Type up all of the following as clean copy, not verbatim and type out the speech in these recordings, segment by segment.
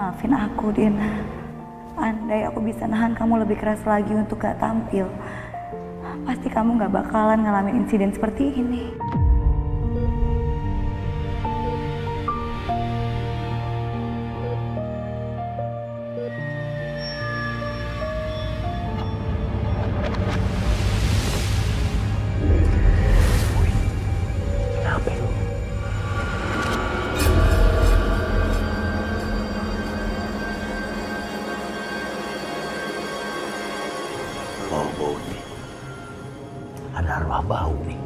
Maafin aku, Dina. Andai aku bisa nahan kamu lebih keras lagi untuk gak tampil, pasti kamu gak bakalan ngalamin insiden seperti ini. Kenapa lu? Bau nih. Ada arwah bau nih.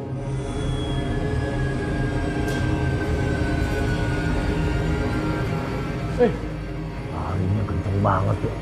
Harinya kenceng banget ya.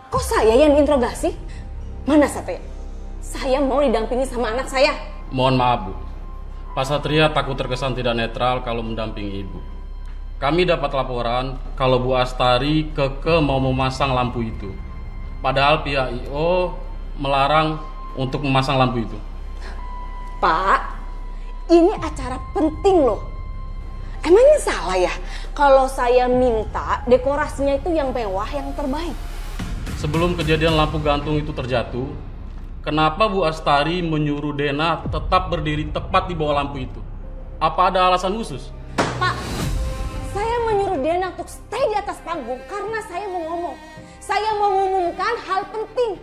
Kok saya yang diinterogasi? Mana Satria? Saya mau didampingi sama anak saya. Mohon maaf, Bu. Pak Satria takut terkesan tidak netral kalau mendampingi Ibu. Kami dapat laporan kalau Bu Astari keke mau memasang lampu itu. Padahal pihak I.O. melarang untuk memasang lampu itu. Pak, ini acara penting loh. Emangnya salah ya kalau saya minta dekorasinya itu yang mewah, yang terbaik? Sebelum kejadian lampu gantung itu terjatuh, kenapa Bu Astari menyuruh Dena tetap berdiri tepat di bawah lampu itu? Apa ada alasan khusus? Pak, saya menyuruh Dena untuk stay di atas panggung karena saya mau ngomong. Saya mau mengumumkan hal penting.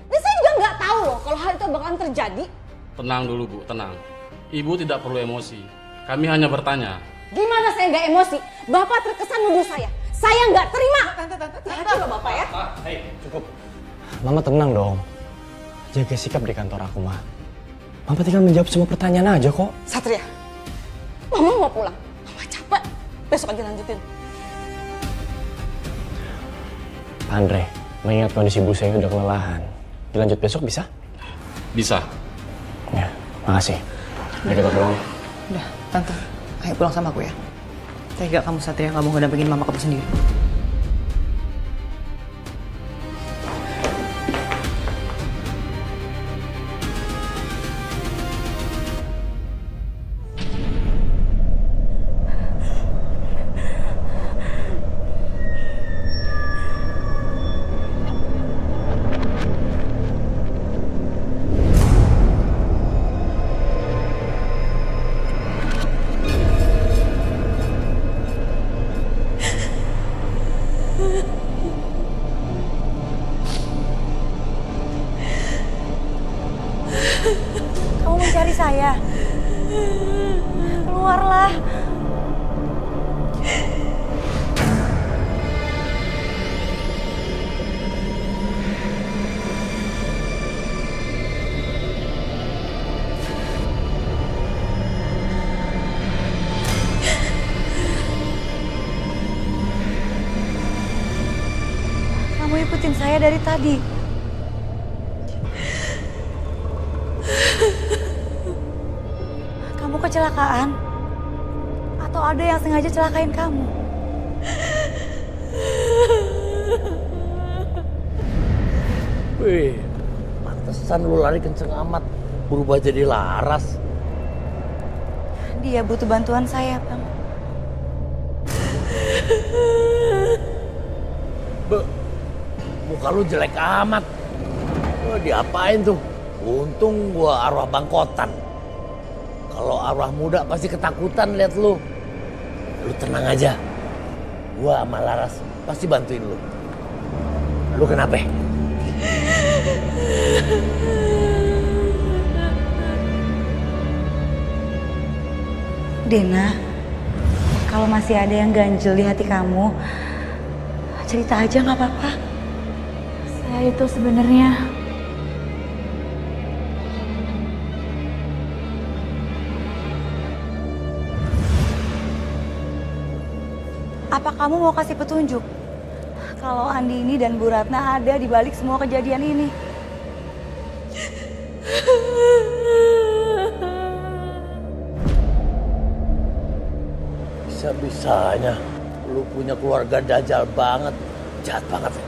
Dan saya juga nggak tahu loh kalau hal itu bakalan terjadi. Tenang dulu, Bu, tenang. Ibu tidak perlu emosi. Kami hanya bertanya. Gimana saya nggak emosi? Bapak terkesan nuduh saya. Saya nggak terima. Tante loh Bapak ya. Cukup. Mama tenang dong. Jaga sikap di kantor aku, Ma. Mama tinggal menjawab semua pertanyaan aja kok. Satria, Mama mau pulang. Mama capek. Besok aja lanjutin. Andre, mengingat kondisi ibu saya udah kelelahan. Dilanjut besok bisa? Bisa. Ya, makasih. Ayo kita pulang. Udah, Tante. Ayo pulang sama aku ya. Tega kamu Satria, kamu ngedampingin mama kamu sendiri. Kamu mencari saya? Keluarlah. Kamu ikutin saya dari tadi. Kamu kecelakaan? Atau ada yang sengaja celakain kamu? Wih, pantesan lu lari kenceng amat, berubah jadi laras. Dia butuh bantuan saya, Bang. Muka lu jelek amat. Lu diapain tuh? Untung gua arwah bangkotan. Kalau arwah muda pasti ketakutan lihat lu. Lu tenang aja. Gua sama Laras pasti bantuin lu. Lu kenapa? Dena, Kalau masih ada yang ganjel di hati kamu, cerita aja nggak apa-apa. Saya itu sebenarnya apa kamu mau kasih petunjuk kalau Andini dan Bu Ratna ada di balik semua kejadian ini? Bisa-bisanya lu punya keluarga dajal banget, jahat banget ya.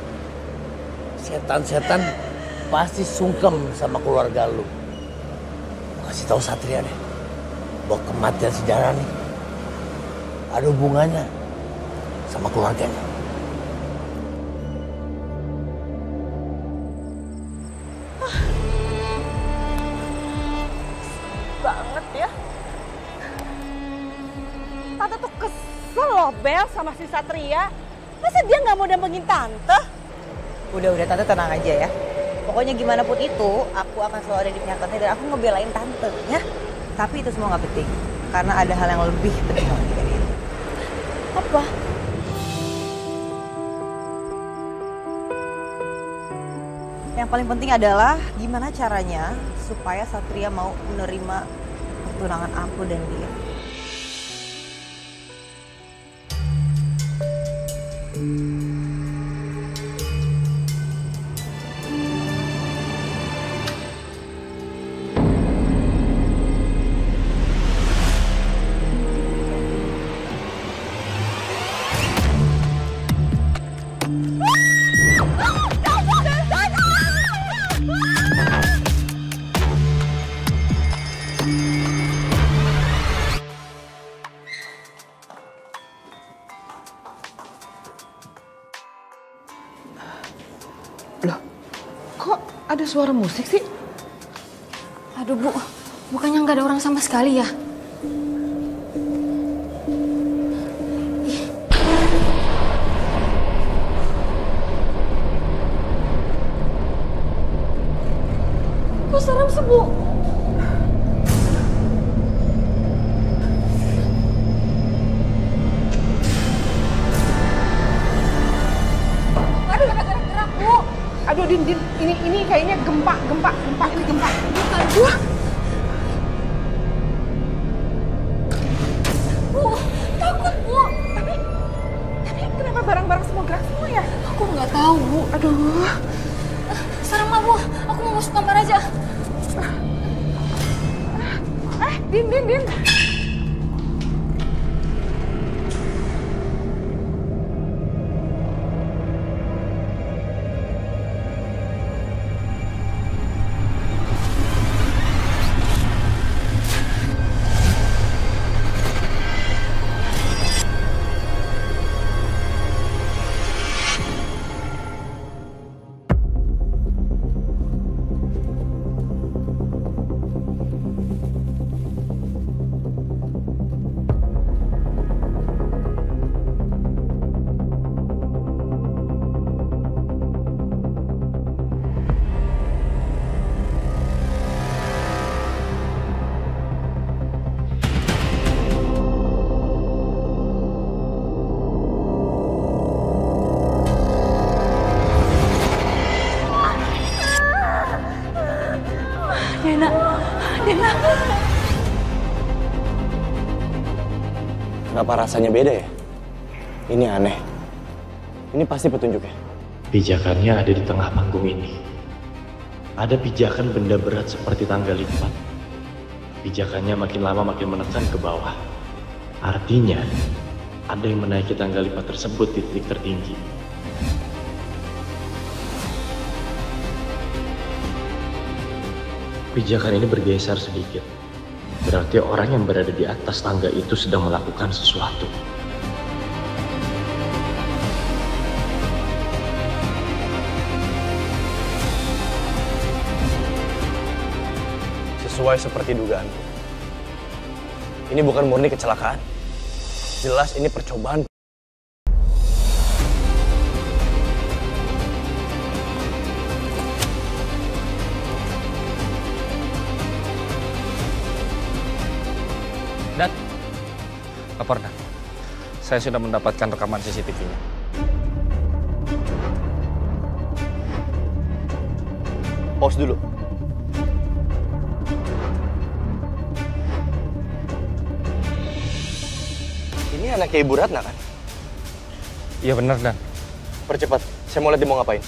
Setan-setan pasti sungkem sama keluarga lu. Kasih tahu Satria deh, bahwa kematian sejarah nih ada hubungannya sama keluarganya. Banget ya. Tante tuh kesel loh Bel sama si Satria. Masa dia nggak mau dampingin Tante? Udah Tante tenang aja ya. Pokoknya gimana pun itu, aku akan selalu ada di pihak Tante dan aku ngebelain Tante ya. Tapi itu semua nggak penting, karena ada hal yang lebih penting lagi dari itu. Apa? Yang paling penting adalah gimana caranya supaya Satria mau menerima pertunangan aku dan dia. Loh, kok ada suara musik sih? Aduh Bu, bukannya nggak ada orang sama sekali ya? Kok serem sih Bu? Aduh, gerak-gerak Bu. Aduh, Din, ini kayaknya gempa, ini gempa. Aduh. Bu, takut Bu. Tapi kenapa barang-barang semua gerak semua ya? Aku nggak tahu Bu. Aduh. Serem lah Bu, aku mau masuk kamar aja. Din. Dena. Kenapa rasanya beda ya? Ini aneh. Ini pasti petunjuknya. Pijakannya ada di tengah panggung ini. Ada pijakan benda berat seperti tangga lipat. Pijakannya makin lama makin menekan ke bawah. Artinya, ada yang menaiki tangga lipat tersebut di titik tertinggi. Pijakan ini bergeser sedikit. Berarti orang yang berada di atas tangga itu sedang melakukan sesuatu. Sesuai seperti dugaanku. Ini bukan murni kecelakaan. Jelas ini percobaan. Dat, lapor Dat. Saya sudah mendapatkan rekaman CCTV-nya. Pause dulu. Ini anaknya Ibu Ratna kan? Iya benar, Dan. Percepat, saya mau lihat dia mau ngapain.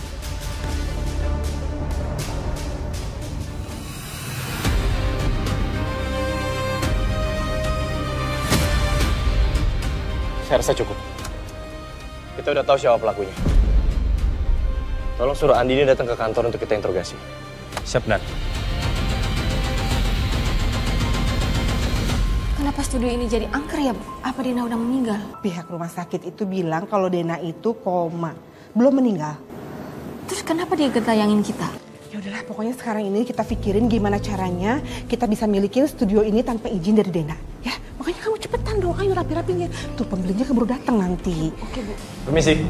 Saya rasa cukup. Kita udah tahu siapa pelakunya. Tolong suruh Andini datang ke kantor untuk kita interogasi. Siap, Dan. Kenapa studio ini jadi angker ya, Bu? Apa Dena udah meninggal? Pihak rumah sakit itu bilang kalau Dena itu koma, belum meninggal. Terus kenapa dia getayangin kita? Ya udahlah, pokoknya sekarang ini kita pikirin gimana caranya kita bisa milikin studio ini tanpa izin dari Dena. Ya, makanya kamu cepetan dong, ayo rapi-rapinya. Tuh pembelinya keburu datang nanti. Oke, Bu. Permisi.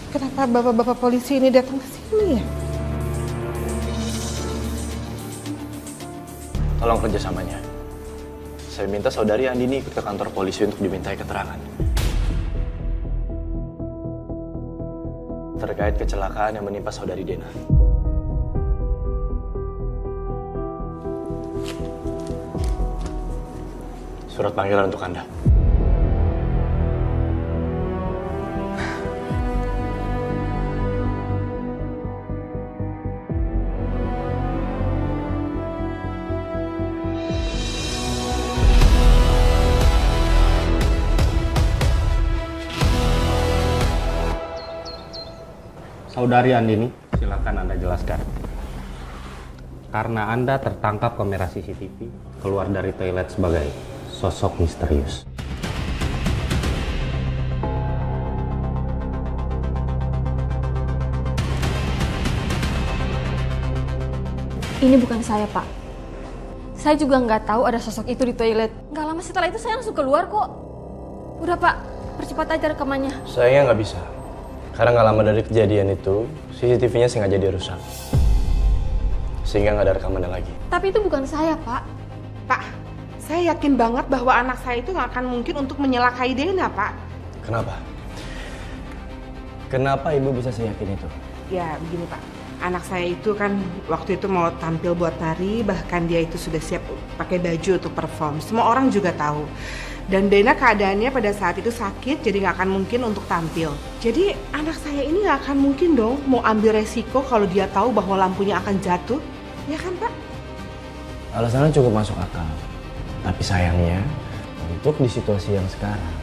Kenapa bapak-bapak polisi ini datang ke sini ya? Tolong kerjasamanya. Saya minta saudari Andini ikut ke kantor polisi untuk dimintai keterangan. Terkait kecelakaan yang menimpa saudari Dena. Surat panggilan untuk Anda. Saudari Andini, silakan Anda jelaskan. Karena Anda tertangkap kamera CCTV keluar dari toilet sebagai sosok misterius. Ini bukan saya, Pak. Saya juga nggak tahu ada sosok itu di toilet. Nggak lama setelah itu saya langsung keluar kok. Udah, Pak, percepat aja rekamannya. Sayangnya nggak bisa. Karena nggak lama dari kejadian itu, CCTV-nya sengaja dirusak. Sehingga nggak ada rekamannya lagi. Tapi itu bukan saya, Pak. Pak, saya yakin banget bahwa anak saya itu nggak akan mungkin untuk menyelakai Dena, Pak. Kenapa? Kenapa Ibu bisa seyakin itu? Ya, begini, Pak. Anak saya itu kan waktu itu mau tampil buat nari, bahkan dia itu sudah siap pakai baju untuk perform. Semua orang juga tahu. Dan Dena keadaannya pada saat itu sakit, jadi nggak akan mungkin untuk tampil. Jadi anak saya ini nggak akan mungkin dong mau ambil resiko kalau dia tahu bahwa lampunya akan jatuh. Ya kan, Pak? Alasannya cukup masuk akal. Tapi sayangnya, untuk di situasi yang sekarang,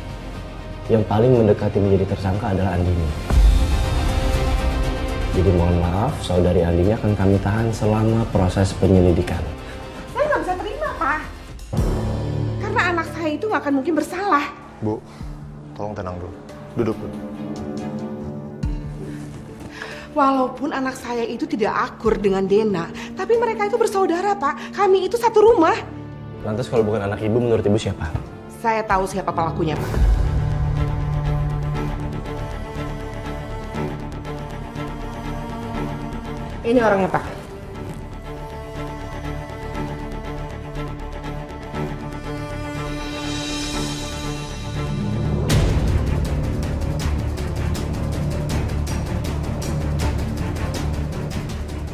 yang paling mendekati menjadi tersangka adalah Andini. Jadi mohon maaf, saudari Andini akan kami tahan selama proses penyelidikan. Saya nggak bisa terima, Pak. Karena anak saya itu nggak akan mungkin bersalah. Bu, tolong tenang dulu. Duduk dulu. Walaupun anak saya itu tidak akur dengan Dena, tapi mereka itu bersaudara, Pak. Kami itu satu rumah. Lantas kalau bukan anak Ibu, menurut Ibu siapa? Saya tahu siapa pelakunya, Pak. Ini orangnya, Pak.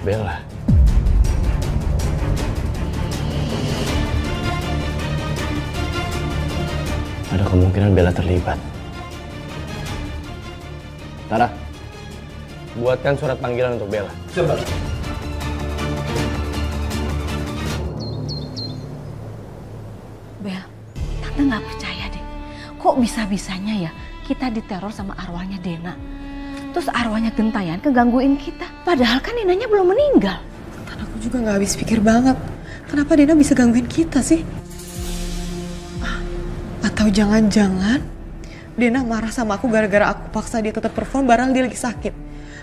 Bella. Ada kemungkinan Bella terlibat. Tara, buatkan surat panggilan untuk Bella. Coba. Bel, Tante nggak percaya deh. Kok bisa-bisanya ya kita diteror sama arwahnya Dena. Terus arwahnya Gentayan kegangguin kita. Padahal kan Denanya belum meninggal. Aku juga nggak habis pikir banget. Kenapa Dena bisa gangguin kita sih? Atau jangan-jangan Dena marah sama aku gara-gara aku paksa dia tetap perform barang dia lagi sakit.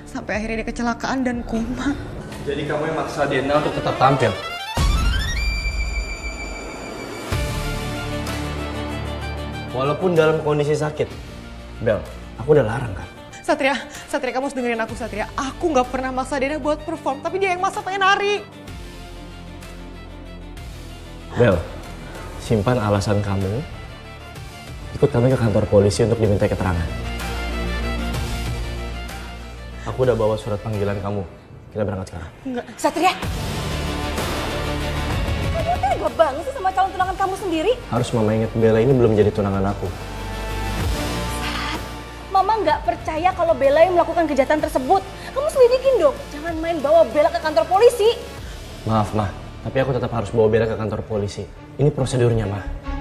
Sampai akhirnya dia kecelakaan dan koma. Jadi kamu yang maksa Dena untuk tetap tampil? Walaupun dalam kondisi sakit. Bel, aku udah larang kan? Satria, kamu harus dengerin aku, Satria. Aku nggak pernah maksa Dena buat perform, tapi dia yang maksa pengen nari. Bel, simpan alasan kamu Ikut kami ke kantor polisi untuk diminta keterangan. Aku udah bawa surat panggilan kamu. Kita berangkat sekarang. Enggak. Satria! Kamu tega banget sih sama calon tunangan kamu sendiri? Harus Mama ingat Bella ini belum jadi tunangan aku. Mama nggak percaya kalau Bella yang melakukan kejahatan tersebut. Kamu selidikin dong. Jangan main bawa Bella ke kantor polisi. Maaf, Ma. Tapi aku tetap harus bawa Bella ke kantor polisi. Ini prosedurnya, Ma.